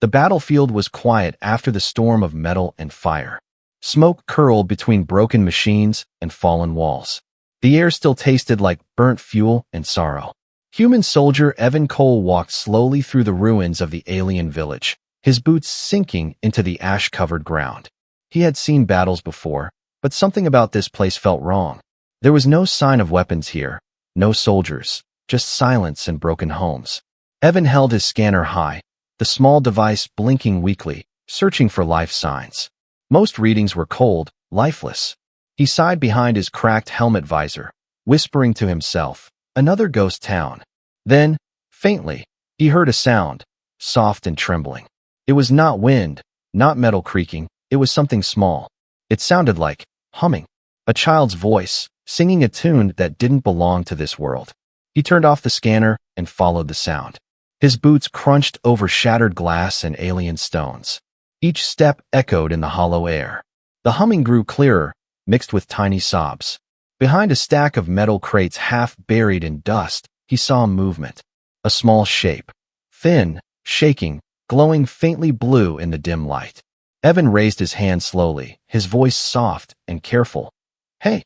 The battlefield was quiet after the storm of metal and fire. Smoke curled between broken machines and fallen walls. The air still tasted like burnt fuel and sorrow. Human soldier Evan Cole walked slowly through the ruins of the alien village, his boots sinking into the ash-covered ground. He had seen battles before, but something about this place felt wrong. There was no sign of weapons here, no soldiers, just silence and broken homes. Evan held his scanner high, the small device blinking weakly, searching for life signs. Most readings were cold, lifeless. He sighed behind his cracked helmet visor, whispering to himself, another ghost town. Then, faintly, he heard a sound, soft and trembling. It was not wind, not metal creaking, it was something small. It sounded like humming, a child's voice, singing a tune that didn't belong to this world. He turned off the scanner and followed the sound. His boots crunched over shattered glass and alien stones. Each step echoed in the hollow air. The humming grew clearer, mixed with tiny sobs. Behind a stack of metal crates half buried in dust, he saw movement. A small shape. Thin, shaking, glowing faintly blue in the dim light. Evan raised his hand slowly, his voice soft and careful. "Hey,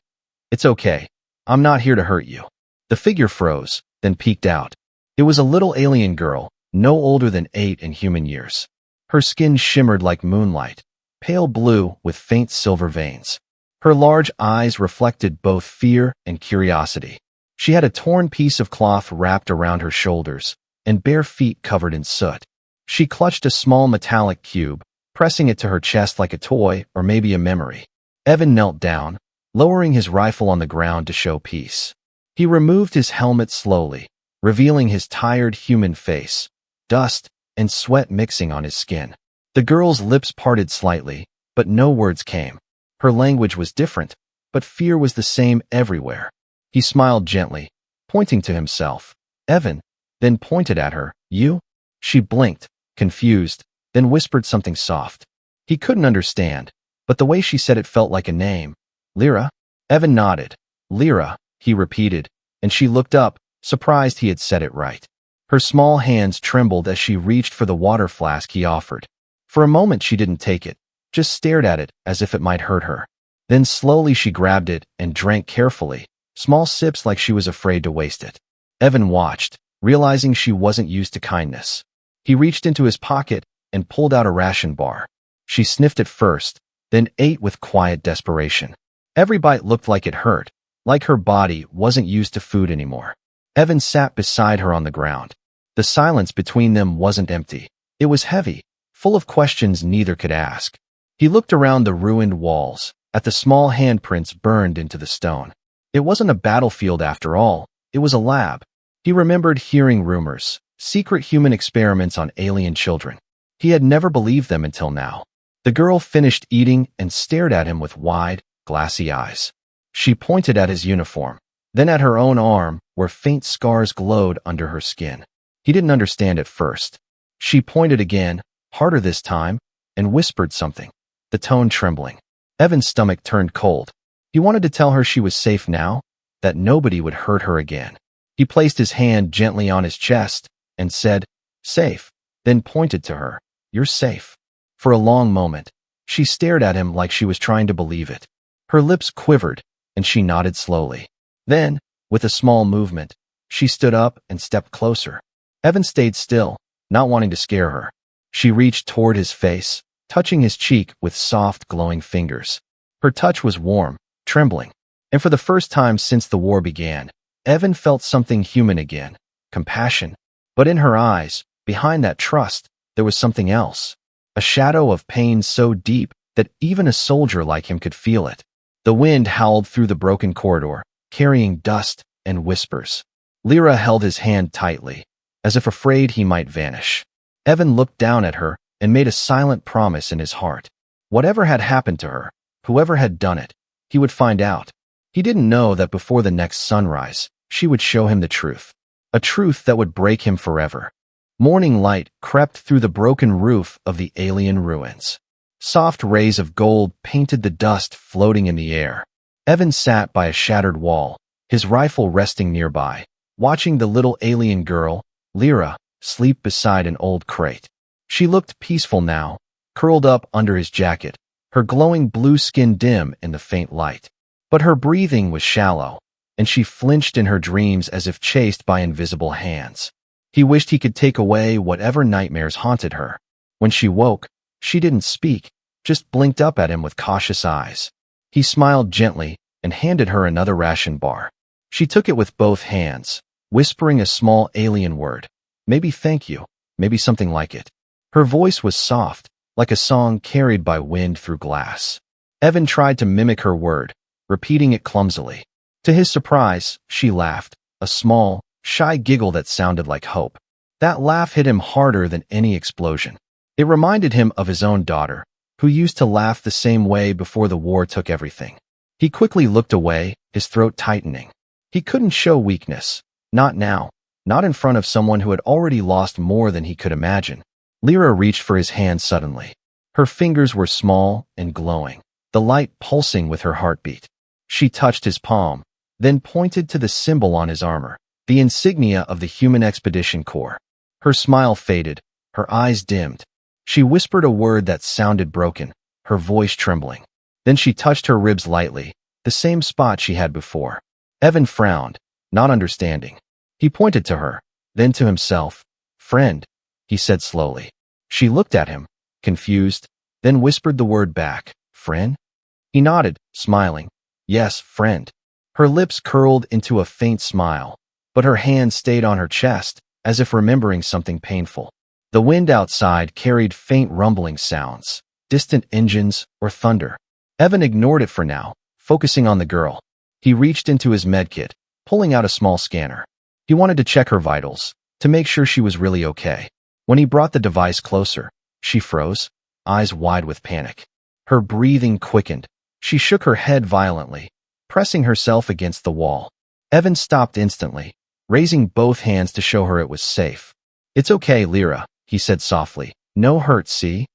it's okay. I'm not here to hurt you." The figure froze, then peeked out. It was a little alien girl, no older than 8 in human years. Her skin shimmered like moonlight, pale blue with faint silver veins. Her large eyes reflected both fear and curiosity. She had a torn piece of cloth wrapped around her shoulders, and bare feet covered in soot. She clutched a small metallic cube, pressing it to her chest like a toy or maybe a memory. Evan knelt down, lowering his rifle on the ground to show peace. He removed his helmet slowly, revealing his tired human face, dust and sweat mixing on his skin. The girl's lips parted slightly, but no words came. Her language was different, but fear was the same everywhere. He smiled gently, pointing to himself. "Evan," then pointed at her. "You?" She blinked, confused, then whispered something soft. He couldn't understand, but the way she said it felt like a name. "Lyra?" Evan nodded. "Lyra," he repeated, and she looked up, surprised he had said it right. Her small hands trembled as she reached for the water flask he offered. For a moment she didn't take it, just stared at it as if it might hurt her. Then slowly she grabbed it and drank carefully, small sips like she was afraid to waste it. Evan watched, realizing she wasn't used to kindness. He reached into his pocket and pulled out a ration bar. She sniffed it first, then ate with quiet desperation. Every bite looked like it hurt, like her body wasn't used to food anymore. Evan sat beside her on the ground. The silence between them wasn't empty. It was heavy, full of questions neither could ask. He looked around the ruined walls, at the small handprints burned into the stone. It wasn't a battlefield after all, it was a lab. He remembered hearing rumors, secret human experiments on alien children. He had never believed them until now. The girl finished eating and stared at him with wide, glassy eyes. She pointed at his uniform, then at her own arm, where faint scars glowed under her skin. He didn't understand at first. She pointed again, harder this time, and whispered something, the tone trembling. Evan's stomach turned cold. He wanted to tell her she was safe now, that nobody would hurt her again. He placed his hand gently on his chest and said, "Safe," then pointed to her. "You're safe." For a long moment, she stared at him like she was trying to believe it. Her lips quivered, and she nodded slowly. Then, with a small movement, she stood up and stepped closer. Evan stayed still, not wanting to scare her. She reached toward his face, touching his cheek with soft, glowing fingers. Her touch was warm, trembling, and for the first time since the war began, Evan felt something human again, compassion. But in her eyes, behind that trust, there was something else, a shadow of pain so deep that even a soldier like him could feel it. The wind howled through the broken corridor, carrying dust and whispers. Lyra held his hand tightly, as if afraid he might vanish. Evan looked down at her and made a silent promise in his heart. Whatever had happened to her, whoever had done it, he would find out. He didn't know that before the next sunrise, she would show him the truth. A truth that would break him forever. Morning light crept through the broken roof of the alien ruins. Soft rays of gold painted the dust floating in the air. Evan sat by a shattered wall, his rifle resting nearby, watching the little alien girl, Lyra, sleep beside an old crate. She looked peaceful now, curled up under his jacket, her glowing blue skin dim in the faint light. But her breathing was shallow, and she flinched in her dreams as if chased by invisible hands. He wished he could take away whatever nightmares haunted her. When she woke, she didn't speak, just blinked up at him with cautious eyes. He smiled gently and handed her another ration bar. She took it with both hands, whispering a small alien word. Maybe thank you, maybe something like it. Her voice was soft, like a song carried by wind through glass. Evan tried to mimic her word, repeating it clumsily. To his surprise, she laughed, a small, shy giggle that sounded like hope. That laugh hit him harder than any explosion. It reminded him of his own daughter, who used to laugh the same way before the war took everything. He quickly looked away, his throat tightening. He couldn't show weakness. Not now. Not in front of someone who had already lost more than he could imagine. Lyra reached for his hand suddenly. Her fingers were small and glowing, the light pulsing with her heartbeat. She touched his palm, then pointed to the symbol on his armor, the insignia of the Human Expedition Corps. Her smile faded, her eyes dimmed. She whispered a word that sounded broken, her voice trembling. Then she touched her ribs lightly, the same spot she had before. Evan frowned, not understanding. He pointed to her, then to himself. "Friend," he said slowly. She looked at him, confused, then whispered the word back. "Friend?" He nodded, smiling. "Yes, friend." Her lips curled into a faint smile, but her hand stayed on her chest, as if remembering something painful. The wind outside carried faint rumbling sounds, distant engines or thunder. Evan ignored it for now, focusing on the girl. He reached into his medkit, pulling out a small scanner. He wanted to check her vitals, to make sure she was really okay. When he brought the device closer, she froze, eyes wide with panic. Her breathing quickened. She shook her head violently, pressing herself against the wall. Evan stopped instantly, raising both hands to show her it was safe. "It's okay, Lyra," he said softly. "No hurt, see?"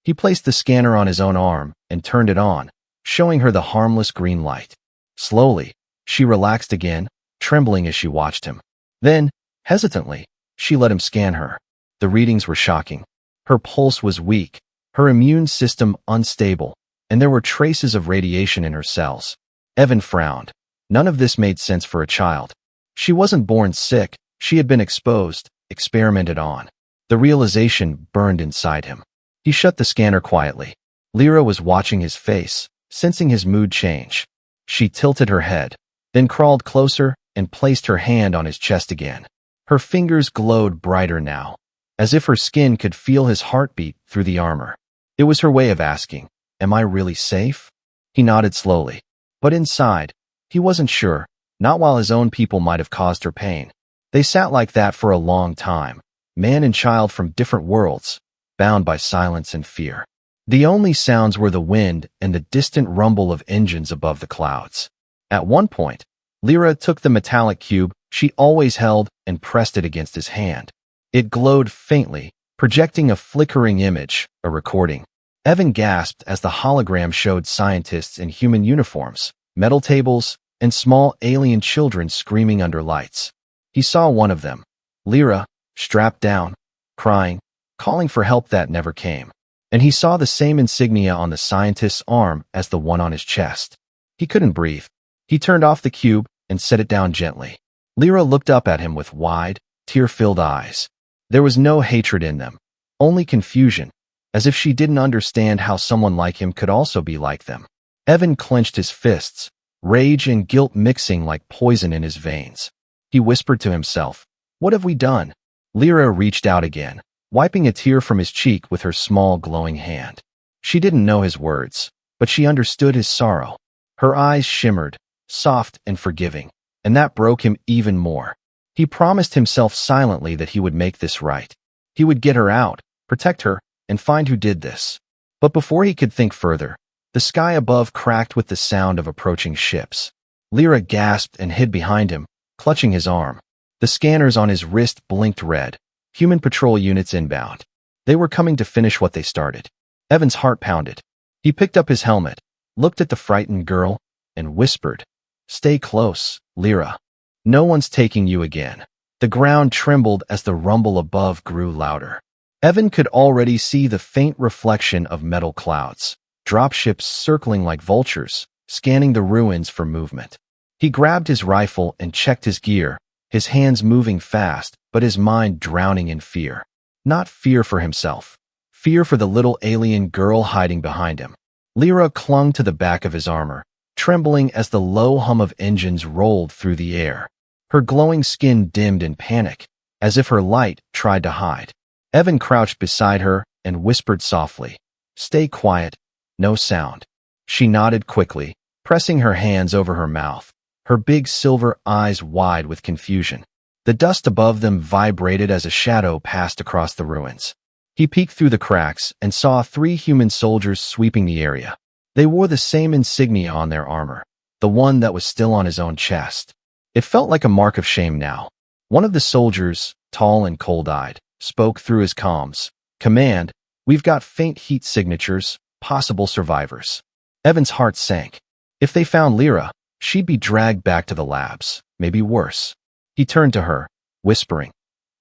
He placed the scanner on his own arm and turned it on, showing her the harmless green light. Slowly, she relaxed again, trembling as she watched him. Then, hesitantly, she let him scan her. The readings were shocking. Her pulse was weak, her immune system unstable, and there were traces of radiation in her cells. Evan frowned. None of this made sense for a child. She wasn't born sick, she had been exposed, experimented on. The realization burned inside him. He shut the scanner quietly. Lyra was watching his face, sensing his mood change. She tilted her head, then crawled closer and placed her hand on his chest again. Her fingers glowed brighter now, as if her skin could feel his heartbeat through the armor. It was her way of asking, "Am I really safe?" He nodded slowly. But inside, he wasn't sure, not while his own people might have caused her pain. They sat like that for a long time, man and child from different worlds, bound by silence and fear. The only sounds were the wind and the distant rumble of engines above the clouds. At one point, Lyra took the metallic cube she always held and pressed it against his hand. It glowed faintly, projecting a flickering image, a recording. Evan gasped as the hologram showed scientists in human uniforms, metal tables, and small alien children screaming under lights. He saw one of them, Lyra, strapped down, crying, calling for help that never came. And he saw the same insignia on the scientist's arm as the one on his chest. He couldn't breathe. He turned off the cube and set it down gently. Lyra looked up at him with wide, tear-filled eyes. There was no hatred in them, only confusion, as if she didn't understand how someone like him could also be like them. Evan clenched his fists, rage and guilt mixing like poison in his veins. He whispered to himself, "What have we done?" Lyra reached out again, wiping a tear from his cheek with her small glowing hand. She didn't know his words, but she understood his sorrow. Her eyes shimmered, soft and forgiving, and that broke him even more. He promised himself silently that he would make this right. He would get her out, protect her, and find who did this. But before he could think further, the sky above cracked with the sound of approaching ships. Lyra gasped and hid behind him, clutching his arm. The scanners on his wrist blinked red. Human patrol units inbound. They were coming to finish what they started. Evan's heart pounded. He picked up his helmet, looked at the frightened girl, and whispered, "Stay close, Lyra. No one's taking you again." The ground trembled as the rumble above grew louder. Evan could already see the faint reflection of metal clouds, dropships circling like vultures, scanning the ruins for movement. He grabbed his rifle and checked his gear, his hands moving fast, but his mind drowning in fear. Not fear for himself. Fear for the little alien girl hiding behind him. Lyra clung to the back of his armor, trembling as the low hum of engines rolled through the air. Her glowing skin dimmed in panic, as if her light tried to hide. Evan crouched beside her and whispered softly, "Stay quiet, no sound." She nodded quickly, pressing her hands over her mouth, her big silver eyes wide with confusion. The dust above them vibrated as a shadow passed across the ruins. He peeked through the cracks and saw 3 human soldiers sweeping the area. They wore the same insignia on their armor, the one that was still on his own chest. It felt like a mark of shame now. One of the soldiers, tall and cold-eyed, spoke through his comms. "Command, we've got faint heat signatures, possible survivors." Evan's heart sank. If they found Lyra, she'd be dragged back to the labs, maybe worse. He turned to her, whispering,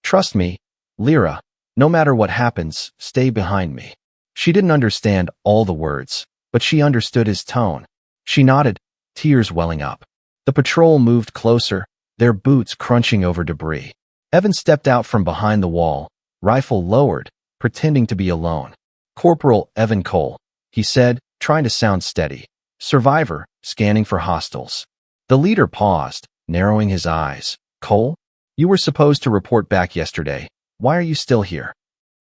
"Trust me, Lyra, no matter what happens, stay behind me." She didn't understand all the words, but she understood his tone. She nodded, tears welling up. The patrol moved closer, their boots crunching over debris. Evan stepped out from behind the wall, rifle lowered, pretending to be alone. "Corporal Evan Cole," he said, trying to sound steady. "Survivor, scanning for hostiles." The leader paused, narrowing his eyes. "Cole? You were supposed to report back yesterday. Why are you still here?"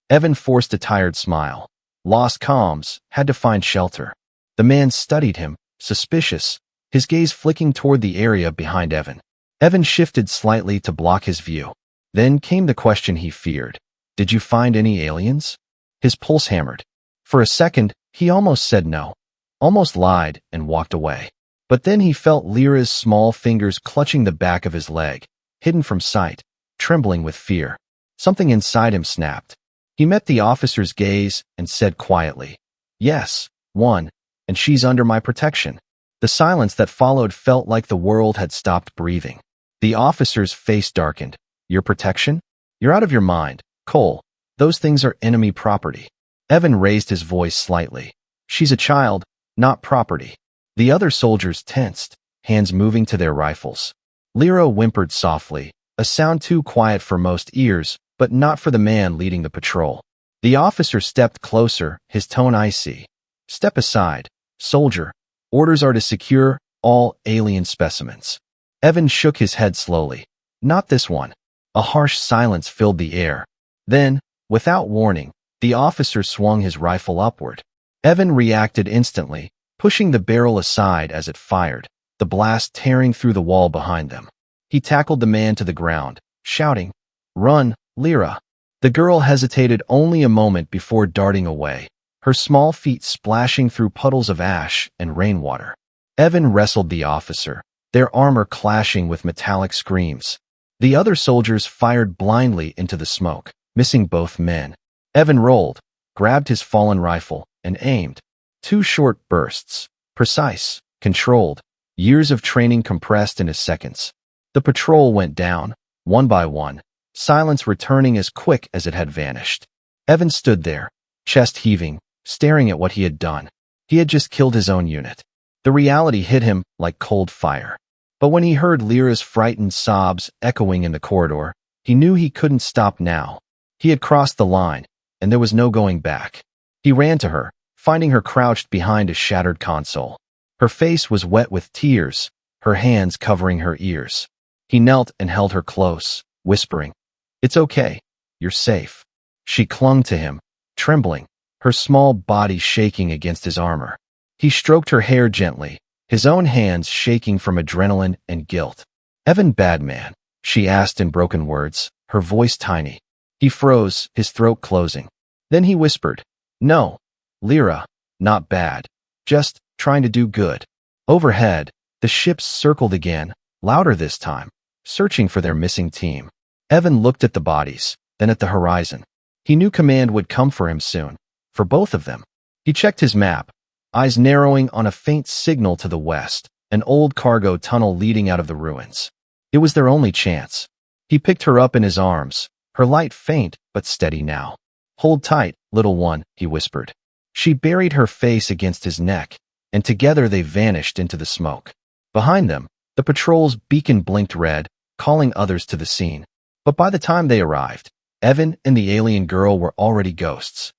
Evan forced a tired smile. Lost comms, had to find shelter. The man studied him, suspicious, his gaze flicking toward the area behind Evan. Evan shifted slightly to block his view. Then came the question he feared. "Did you find any aliens?" His pulse hammered. For a second, he almost said no, almost lied and walked away. But then he felt Lyra's small fingers clutching the back of his leg, hidden from sight, trembling with fear. Something inside him snapped. He met the officer's gaze and said quietly, "Yes, one, and she's under my protection." The silence that followed felt like the world had stopped breathing. The officer's face darkened. "Your protection? You're out of your mind, Cole. Those things are enemy property." Evan raised his voice slightly. "She's a child, not property." The other soldiers tensed, hands moving to their rifles. Lyra whimpered softly, a sound too quiet for most ears, but not for the man leading the patrol. The officer stepped closer, his tone icy. "Step aside, soldier. Orders are to secure all alien specimens." Evan shook his head slowly. "Not this one." A harsh silence filled the air. Then, without warning, the officer swung his rifle upward. Evan reacted instantly, pushing the barrel aside as it fired, the blast tearing through the wall behind them. He tackled the man to the ground, shouting, "Run, Lyra." The girl hesitated only a moment before darting away, her small feet splashing through puddles of ash and rainwater. Evan wrestled the officer, their armor clashing with metallic screams. The other soldiers fired blindly into the smoke, missing both men. Evan rolled, grabbed his fallen rifle, and aimed. 2 short bursts, precise, controlled, years of training compressed into seconds. The patrol went down, one by one, silence returning as quick as it had vanished. Evan stood there, chest heaving, staring at what he had done. He had just killed his own unit. The reality hit him like cold fire. But when he heard Lyra's frightened sobs echoing in the corridor, he knew he couldn't stop now. He had crossed the line, and there was no going back. He ran to her, finding her crouched behind a shattered console. Her face was wet with tears, her hands covering her ears. He knelt and held her close, whispering, "It's okay. You're safe." She clung to him, trembling, her small body shaking against his armor. He stroked her hair gently, his own hands shaking from adrenaline and guilt. "Evan Badman?" she asked in broken words, her voice tiny. He froze, his throat closing. Then he whispered, "No, Lyra, not bad. Just trying to do good." Overhead, the ships circled again, louder this time, searching for their missing team. Evan looked at the bodies, then at the horizon. He knew command would come for him soon, for both of them. He checked his map, eyes narrowing on a faint signal to the west, an old cargo tunnel leading out of the ruins. It was their only chance. He picked her up in his arms, her light faint but steady now. "Hold tight, little one," he whispered. She buried her face against his neck, and together they vanished into the smoke. Behind them, the patrol's beacon blinked red, calling others to the scene. But by the time they arrived, Evan and the alien girl were already ghosts,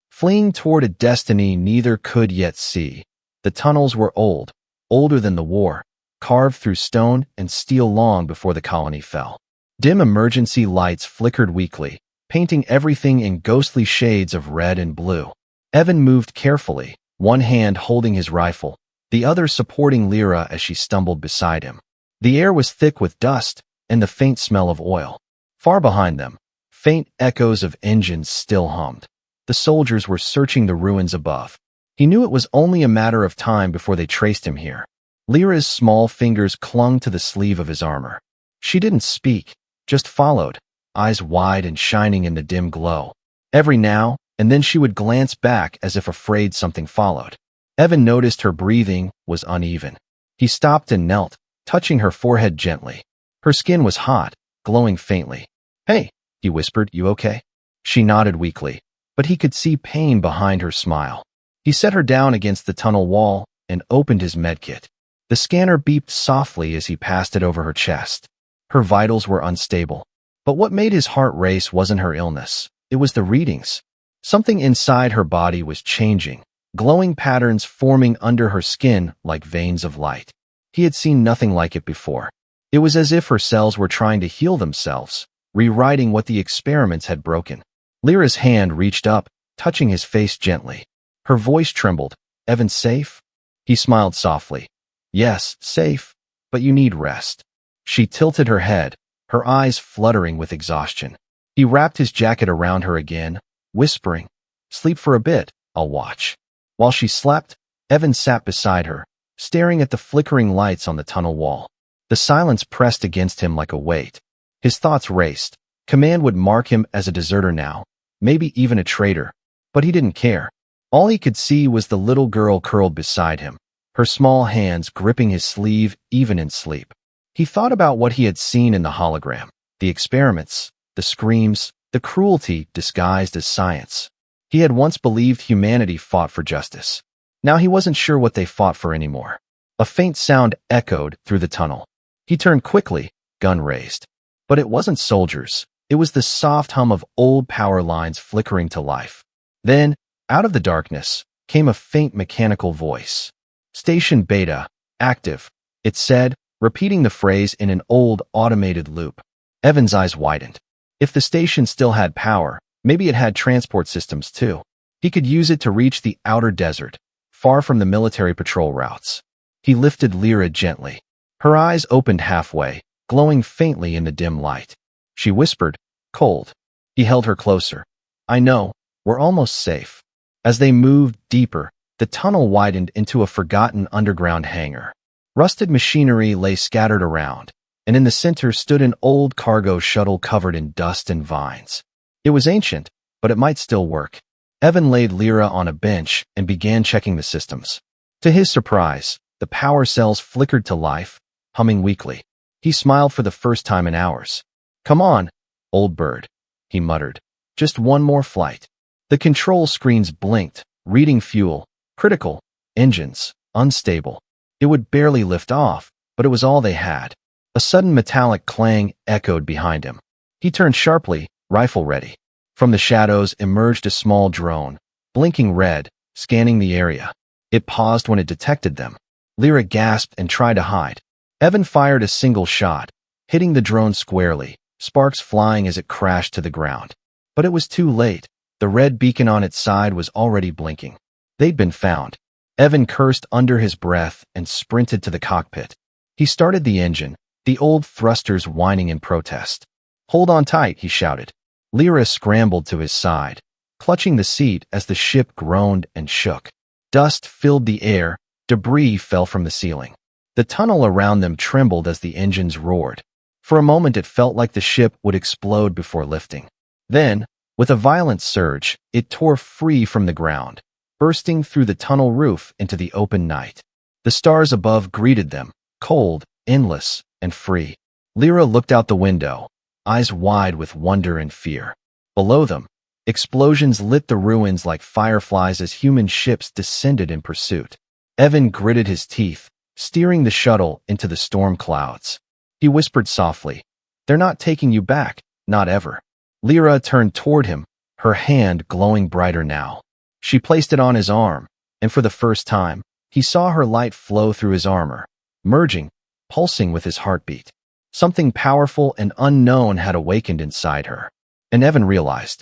fleeing toward a destiny neither could yet see. The tunnels were old, older than the war, carved through stone and steel long before the colony fell. Dim emergency lights flickered weakly, painting everything in ghostly shades of red and blue. Evan moved carefully, one hand holding his rifle, the other supporting Lyra as she stumbled beside him. The air was thick with dust and the faint smell of oil. Far behind them, faint echoes of engines still hummed. The soldiers were searching the ruins above. He knew it was only a matter of time before they traced him here. Lyra's small fingers clung to the sleeve of his armor. She didn't speak, just followed, eyes wide and shining in the dim glow. Every now and then she would glance back as if afraid something followed. Evan noticed her breathing was uneven. He stopped and knelt, touching her forehead gently. Her skin was hot, glowing faintly. "Hey," he whispered, "you okay?" She nodded weakly, but he could see pain behind her smile. He set her down against the tunnel wall and opened his medkit. The scanner beeped softly as he passed it over her chest. Her vitals were unstable. But what made his heart race wasn't her illness. It was the readings. Something inside her body was changing, glowing patterns forming under her skin like veins of light. He had seen nothing like it before. It was as if her cells were trying to heal themselves, rewriting what the experiments had broken. Lyra's hand reached up, touching his face gently. Her voice trembled. "Evan safe?" He smiled softly. "Yes, safe, but you need rest." She tilted her head, her eyes fluttering with exhaustion. He wrapped his jacket around her again, whispering, "Sleep for a bit, I'll watch." While she slept, Evan sat beside her, staring at the flickering lights on the tunnel wall. The silence pressed against him like a weight. His thoughts raced. Command would mark him as a deserter now, maybe even a traitor, but he didn't care. All he could see was the little girl curled beside him, her small hands gripping his sleeve even in sleep. He thought about what he had seen in the hologram, the experiments, the screams, the cruelty disguised as science. He had once believed humanity fought for justice. Now he wasn't sure what they fought for anymore. A faint sound echoed through the tunnel. He turned quickly, gun raised. But it wasn't soldiers. It was the soft hum of old power lines flickering to life. Then, out of the darkness, came a faint mechanical voice. "Station Beta, active," it said, repeating the phrase in an old, automated loop. Evan's eyes widened. If the station still had power, maybe it had transport systems too. He could use it to reach the outer desert, far from the military patrol routes. He lifted Lyra gently. Her eyes opened halfway, glowing faintly in the dim light. She whispered, "Cold." He held her closer. "I know, we're almost safe." As they moved deeper, the tunnel widened into a forgotten underground hangar. Rusted machinery lay scattered around, and in the center stood an old cargo shuttle covered in dust and vines. It was ancient, but it might still work. Evan laid Lyra on a bench and began checking the systems. To his surprise, the power cells flickered to life, humming weakly. He smiled for the first time in hours. "Come on, old bird," he muttered. "Just one more flight." The control screens blinked, reading fuel, critical, engines, unstable. It would barely lift off, but it was all they had. A sudden metallic clang echoed behind him. He turned sharply, rifle ready. From the shadows emerged a small drone, blinking red, scanning the area. It paused when it detected them. Lyra gasped and tried to hide. Evan fired a single shot, hitting the drone squarely, sparks flying as it crashed to the ground. But it was too late. The red beacon on its side was already blinking. They'd been found. Evan cursed under his breath and sprinted to the cockpit. He started the engine, the old thrusters whining in protest. "Hold on tight," he shouted. Lyra scrambled to his side, clutching the seat as the ship groaned and shook. Dust filled the air, debris fell from the ceiling. The tunnel around them trembled as the engines roared. For a moment it felt like the ship would explode before lifting. Then, with a violent surge, it tore free from the ground, bursting through the tunnel roof into the open night. The stars above greeted them, cold, endless, and free. Lyra looked out the window, eyes wide with wonder and fear. Below them, Explosions lit the ruins like fireflies as human ships descended in pursuit. Evan gritted his teeth, steering the shuttle into the storm clouds. He whispered softly, "They're not taking you back, not ever." Lyra turned toward him, her hand glowing brighter now. She placed it on his arm, and for the first time, he saw her light flow through his armor, merging, pulsing with his heartbeat. Something powerful and unknown had awakened inside her. And Evan realized,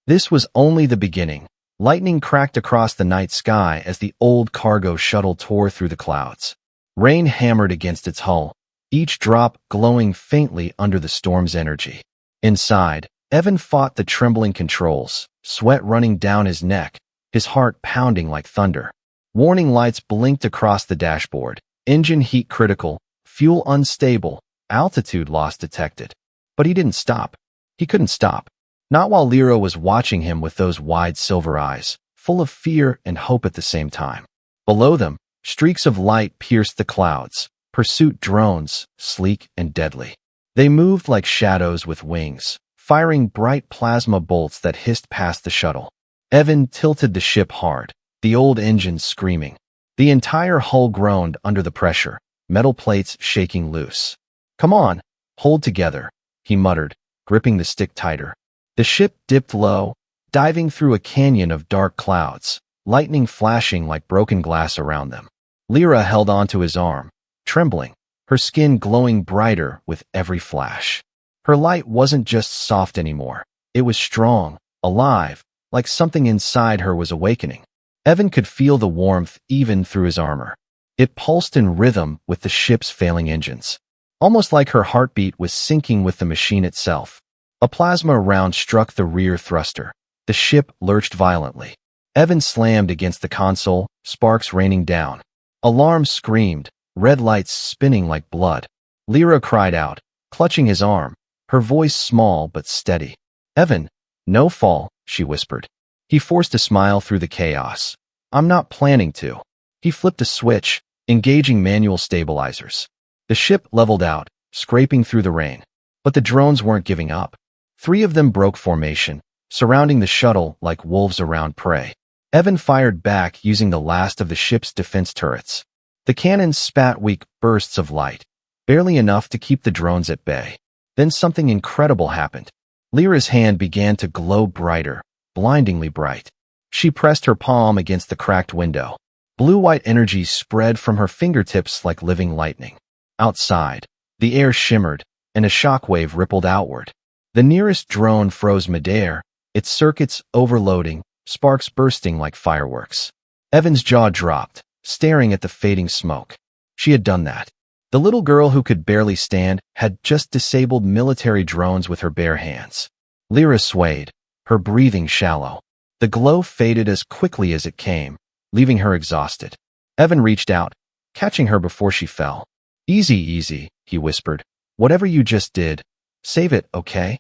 this was only the beginning. Lightning cracked across the night sky as the old cargo shuttle tore through the clouds. Rain hammered against its hull, each drop glowing faintly under the storm's energy. Inside, Evan fought the trembling controls, sweat running down his neck, his heart pounding like thunder. Warning lights blinked across the dashboard. Engine heat critical, fuel unstable, altitude loss detected. But he didn't stop. He couldn't stop. Not while Lyra was watching him with those wide silver eyes, full of fear and hope at the same time. Below them, streaks of light pierced the clouds, pursuit drones, sleek and deadly. They moved like shadows with wings, firing bright plasma bolts that hissed past the shuttle. Evan tilted the ship hard, the old engines screaming. The entire hull groaned under the pressure, metal plates shaking loose. "Come on, hold together," he muttered, gripping the stick tighter. The ship dipped low, diving through a canyon of dark clouds, lightning flashing like broken glass around them. Lyra held onto his arm, trembling, her skin glowing brighter with every flash. Her light wasn't just soft anymore. It was strong, alive, like something inside her was awakening. Evan could feel the warmth even through his armor. It pulsed in rhythm with the ship's failing engines, almost like her heartbeat was syncing with the machine itself. A plasma round struck the rear thruster. The ship lurched violently. Evan slammed against the console, sparks raining down. Alarms screamed, red lights spinning like blood. Lyra cried out, clutching his arm, her voice small but steady. "Evan, no fall," she whispered. He forced a smile through the chaos. "I'm not planning to." He flipped a switch, engaging manual stabilizers. The ship leveled out, scraping through the rain. But the drones weren't giving up. 3 of them broke formation, surrounding the shuttle like wolves around prey. Evan fired back using the last of the ship's defense turrets. The cannons spat weak bursts of light, barely enough to keep the drones at bay. Then something incredible happened. Lyra's hand began to glow brighter, blindingly bright. She pressed her palm against the cracked window. Blue-white energy spread from her fingertips like living lightning. Outside, the air shimmered, and a shockwave rippled outward. The nearest drone froze midair, its circuits overloading, sparks bursting like fireworks. Evan's jaw dropped, staring at the fading smoke. She had done that. The little girl who could barely stand had just disabled military drones with her bare hands. Lyra swayed, her breathing shallow. The glow faded as quickly as it came, leaving her exhausted. Evan reached out, catching her before she fell. "Easy, easy," he whispered. "Whatever you just did, save it, okay?"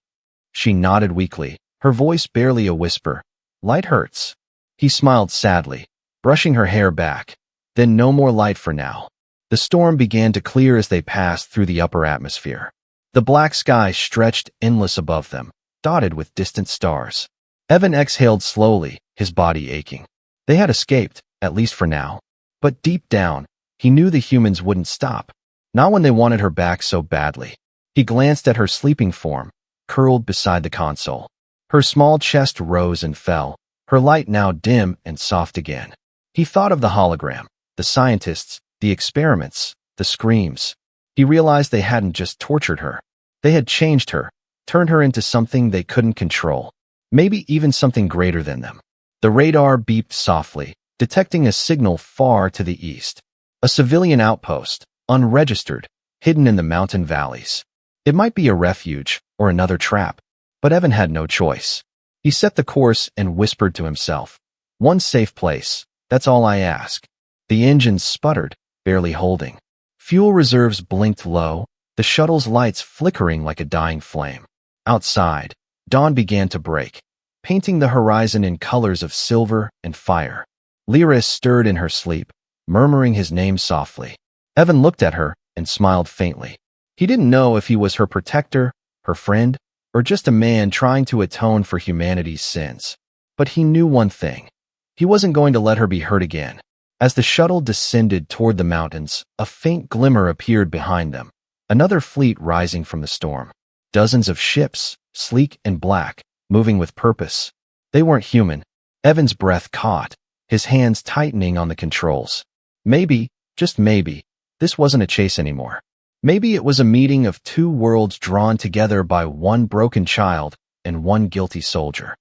She nodded weakly, her voice barely a whisper. "Light hurts." He smiled sadly, brushing her hair back. Then no more light for now. The storm began to clear as they passed through the upper atmosphere. The black sky stretched endless above them, dotted with distant stars. Evan exhaled slowly, his body aching. They had escaped, at least for now. But deep down, he knew the humans wouldn't stop. Not when they wanted her back so badly. He glanced at her sleeping form, curled beside the console. Her small chest rose and fell, her light now dim and soft again. He thought of the hologram, the scientists, the experiments, the screams. He realized they hadn't just tortured her. They had changed her, turned her into something they couldn't control. Maybe even something greater than them. The radar beeped softly, detecting a signal far to the east. A civilian outpost, unregistered, hidden in the mountain valleys. It might be a refuge or another trap, but Evan had no choice. He set the course and whispered to himself, "One safe place, that's all I ask." The engines sputtered, barely holding. Fuel reserves blinked low, the shuttle's lights flickering like a dying flame. Outside, dawn began to break, painting the horizon in colors of silver and fire. Lyra stirred in her sleep, murmuring his name softly. Evan looked at her and smiled faintly. He didn't know if he was her protector, her friend, or just a man trying to atone for humanity's sins. But he knew one thing. He wasn't going to let her be hurt again. As the shuttle descended toward the mountains, a faint glimmer appeared behind them, another fleet rising from the storm. Dozens of ships, sleek and black, moving with purpose. They weren't human. Evan's breath caught, his hands tightening on the controls. Maybe, just maybe, this wasn't a chase anymore. Maybe it was a meeting of two worlds drawn together by one broken child and one guilty soldier.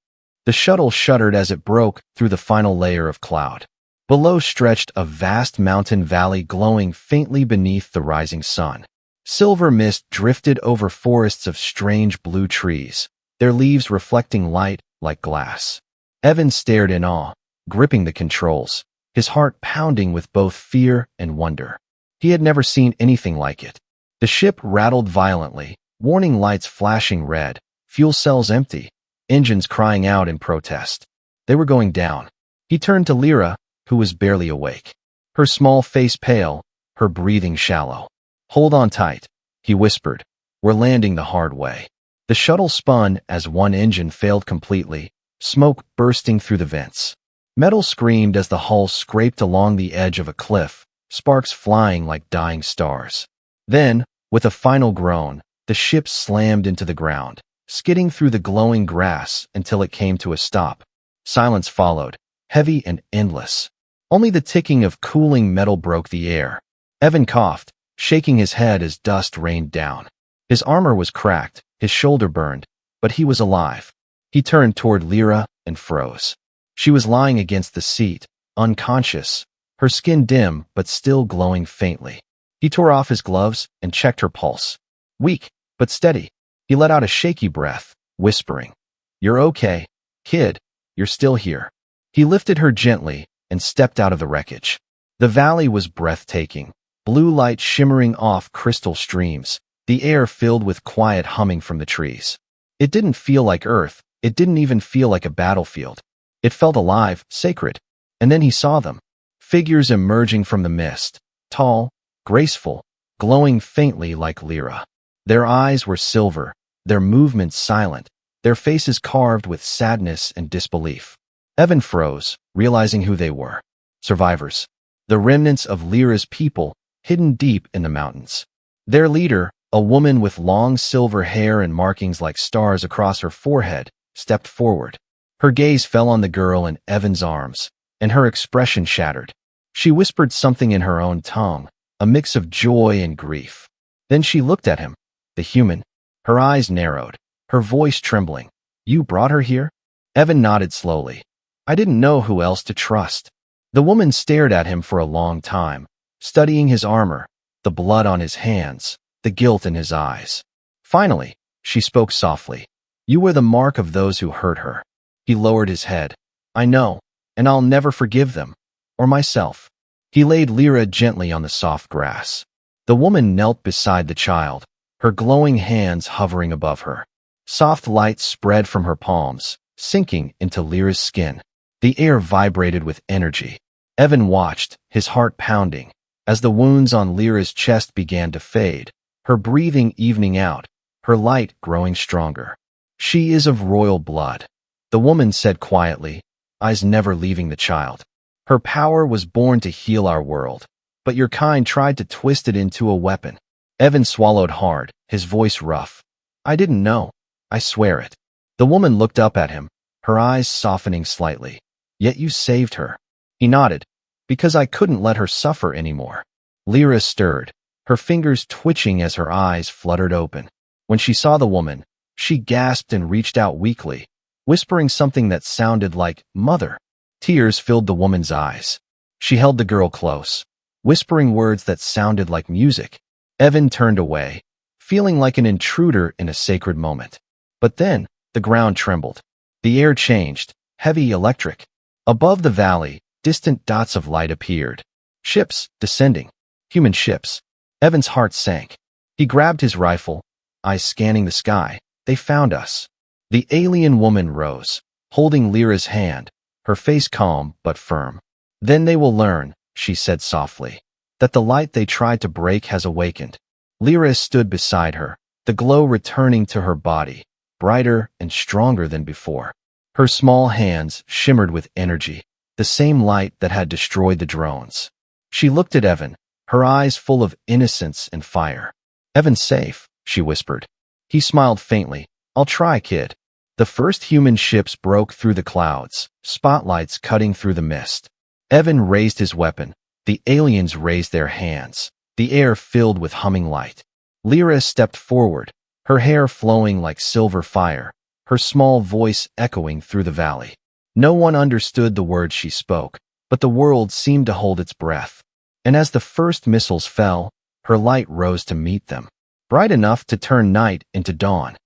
The shuttle shuddered as it broke through the final layer of cloud. Below stretched a vast mountain valley glowing faintly beneath the rising sun. Silver mist drifted over forests of strange blue trees, their leaves reflecting light like glass. Evan stared in awe, gripping the controls, his heart pounding with both fear and wonder. He had never seen anything like it. The ship rattled violently, warning lights flashing red, fuel cells empty, engines crying out in protest. They were going down. He turned to Lyra, who was barely awake. Her small face pale, her breathing shallow. "Hold on tight," he whispered. "We're landing the hard way." The shuttle spun as one engine failed completely, smoke bursting through the vents. Metal screamed as the hull scraped along the edge of a cliff, sparks flying like dying stars. Then, with a final groan, the ship slammed into the ground, skidding through the glowing grass until it came to a stop. Silence followed, heavy and endless. Only the ticking of cooling metal broke the air. Evan coughed, shaking his head as dust rained down. His armor was cracked, his shoulder burned, but he was alive. He turned toward Lyra and froze. She was lying against the seat, unconscious, her skin dim but still glowing faintly. He tore off his gloves and checked her pulse. Weak, but steady. He let out a shaky breath, whispering, "You're okay, kid. You're still here." He lifted her gently and stepped out of the wreckage. The valley was breathtaking, blue light shimmering off crystal streams, the air filled with quiet humming from the trees. It didn't feel like Earth. It didn't even feel like a battlefield. It felt alive, sacred. And then he saw them. Figures emerging from the mist, tall, graceful, glowing faintly like Lyra. Their eyes were silver, their movements silent, their faces carved with sadness and disbelief. Evan froze, realizing who they were. Survivors. The remnants of Lyra's people, hidden deep in the mountains. Their leader, a woman with long silver hair and markings like stars across her forehead, stepped forward. Her gaze fell on the girl in Evan's arms, and her expression shattered. She whispered something in her own tongue, a mix of joy and grief. Then she looked at him, the human. Her eyes narrowed, her voice trembling. "You brought her here?" Evan nodded slowly. "I didn't know who else to trust." The woman stared at him for a long time, studying his armor, the blood on his hands, the guilt in his eyes. Finally, she spoke softly. "You were the mark of those who hurt her." He lowered his head. "I know, and I'll never forgive them. Or myself." He laid Lyra gently on the soft grass. The woman knelt beside the child, her glowing hands hovering above her. Soft light spread from her palms, sinking into Lyra's skin. The air vibrated with energy. Evan watched, his heart pounding, as the wounds on Lyra's chest began to fade, her breathing evening out, her light growing stronger. "She is of royal blood," the woman said quietly, eyes never leaving the child. "Her power was born to heal our world, but your kind tried to twist it into a weapon." Evan swallowed hard, his voice rough. "I didn't know. I swear it." The woman looked up at him, her eyes softening slightly. "Yet you saved her." He nodded. "Because I couldn't let her suffer anymore." Lyra stirred, her fingers twitching as her eyes fluttered open. When she saw the woman, she gasped and reached out weakly, whispering something that sounded like "Mother." Tears filled the woman's eyes. She held the girl close, whispering words that sounded like music. Evan turned away, feeling like an intruder in a sacred moment. But then, the ground trembled. The air changed, heavy electric. Above the valley, distant dots of light appeared. Ships, descending. Human ships. Evan's heart sank. He grabbed his rifle, eyes scanning the sky. They found us. The alien woman rose, holding Lyra's hand, her face calm but firm. "Then they will learn," she said softly, "that the light they tried to break has awakened." Lyra stood beside her, the glow returning to her body, brighter and stronger than before. Her small hands shimmered with energy, the same light that had destroyed the drones. She looked at Evan, her eyes full of innocence and fire. "Evan's safe," she whispered. He smiled faintly. "I'll try, kid." The first human ships broke through the clouds, spotlights cutting through the mist. Evan raised his weapon. The aliens raised their hands. The air filled with humming light. Lyra stepped forward, her hair flowing like silver fire, her small voice echoing through the valley. No one understood the words she spoke, but the world seemed to hold its breath. And as the first missiles fell, her light rose to meet them, bright enough to turn night into dawn.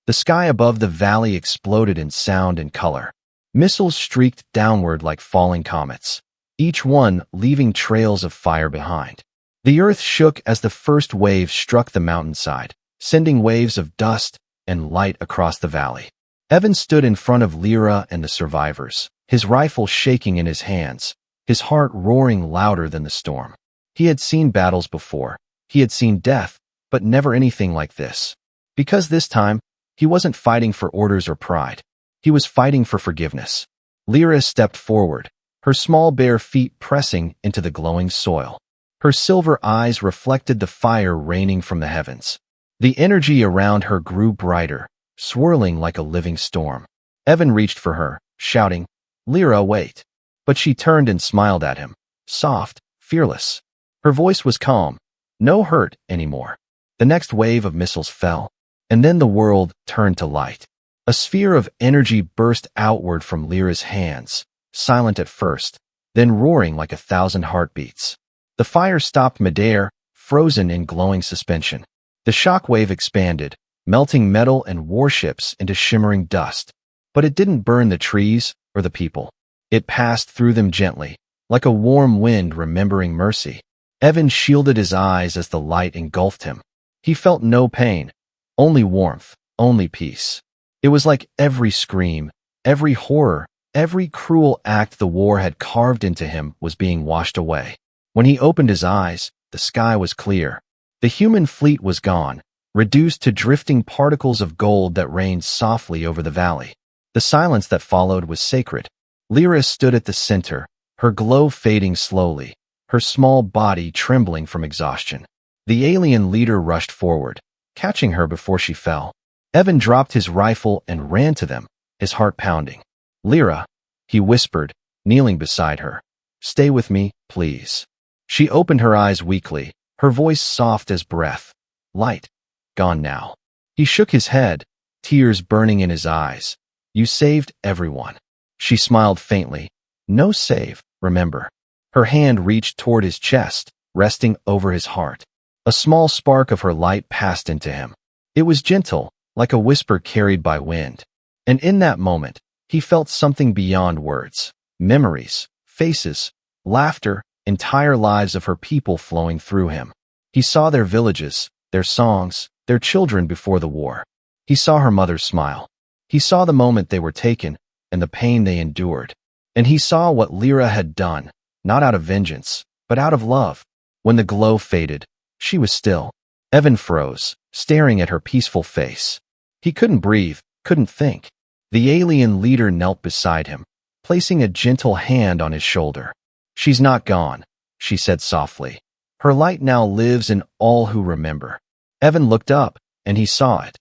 The sky above the valley exploded in sound and color. Missiles streaked downward like falling comets, each one leaving trails of fire behind. The earth shook as the first wave struck the mountainside, sending waves of dust and light across the valley. Evan stood in front of Lyra and the survivors, his rifle shaking in his hands, his heart roaring louder than the storm. He had seen battles before. He had seen death, but never anything like this. Because this time, he wasn't fighting for orders or pride. He was fighting for forgiveness. Lyra stepped forward, her small bare feet pressing into the glowing soil. Her silver eyes reflected the fire raining from the heavens. The energy around her grew brighter, swirling like a living storm. Evan reached for her, shouting, "Lyra, wait." But she turned and smiled at him, soft, fearless. Her voice was calm, no hurt anymore. The next wave of missiles fell, and then the world turned to light. A sphere of energy burst outward from Lyra's hands, silent at first, then roaring like 1,000 heartbeats. The fire stopped midair, frozen in glowing suspension. The shockwave expanded, melting metal and warships into shimmering dust. But it didn't burn the trees or the people. It passed through them gently, like a warm wind remembering mercy. Evan shielded his eyes as the light engulfed him. He felt no pain, only warmth, only peace. It was like every scream, every horror, every cruel act the war had carved into him was being washed away. When he opened his eyes, the sky was clear. The human fleet was gone, reduced to drifting particles of gold that rained softly over the valley. The silence that followed was sacred. Lyra stood at the center, her glow fading slowly, her small body trembling from exhaustion. The alien leader rushed forward, catching her before she fell. Evan dropped his rifle and ran to them, his heart pounding. "Lyra," he whispered, kneeling beside her. "Stay with me, please." She opened her eyes weakly, her voice soft as breath. "Light. Gone now." He shook his head, tears burning in his eyes. "You saved everyone." She smiled faintly. "No save, remember." Her hand reached toward his chest, resting over his heart. A small spark of her light passed into him. It was gentle, like a whisper carried by wind. And in that moment, he felt something beyond words. Memories, faces, laughter, entire lives of her people flowing through him. He saw their villages, their songs, their children before the war. He saw her mother's smile. He saw the moment they were taken and the pain they endured. And he saw what Lyra had done, not out of vengeance, but out of love. When the glow faded, she was still. Evan froze, staring at her peaceful face. He couldn't breathe, couldn't think. The alien leader knelt beside him, placing a gentle hand on his shoulder. "She's not gone," she said softly. "Her light now lives in all who remember." Evan looked up, and he saw it.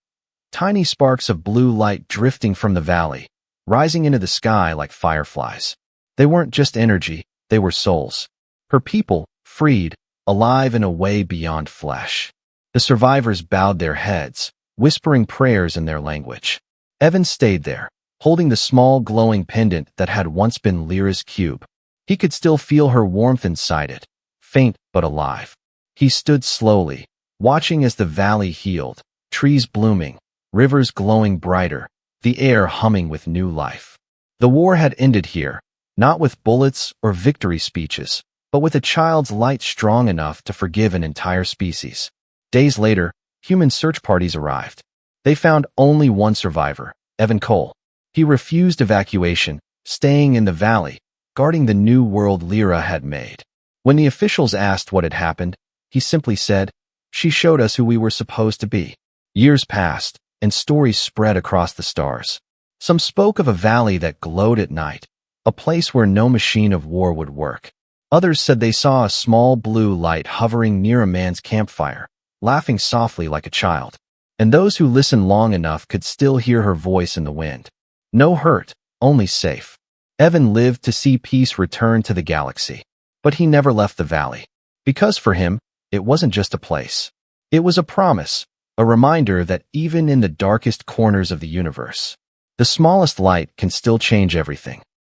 Tiny sparks of blue light drifting from the valley, rising into the sky like fireflies. They weren't just energy, they were souls. Her people, freed, alive in a way beyond flesh. The survivors bowed their heads, whispering prayers in their language. Evan stayed there, holding the small glowing pendant that had once been Lyra's cube. He could still feel her warmth inside it, faint but alive. He stood slowly, watching as the valley healed, trees blooming, rivers glowing brighter, the air humming with new life. The war had ended here, not with bullets or victory speeches, but with a child's light strong enough to forgive an entire species. Days later, human search parties arrived. They found only one survivor, Evan Cole. He refused evacuation, staying in the valley, guarding the new world Lyra had made. When the officials asked what had happened, he simply said, "She showed us who we were supposed to be." Years passed, and stories spread across the stars. Some spoke of a valley that glowed at night, a place where no machine of war would work. Others said they saw a small blue light hovering near a man's campfire, laughing softly like a child. And those who listened long enough could still hear her voice in the wind. No hurt, only safe. Evan lived to see peace return to the galaxy. But he never left the valley. Because for him, it wasn't just a place. It was a promise, a reminder that even in the darkest corners of the universe, the smallest light can still change everything.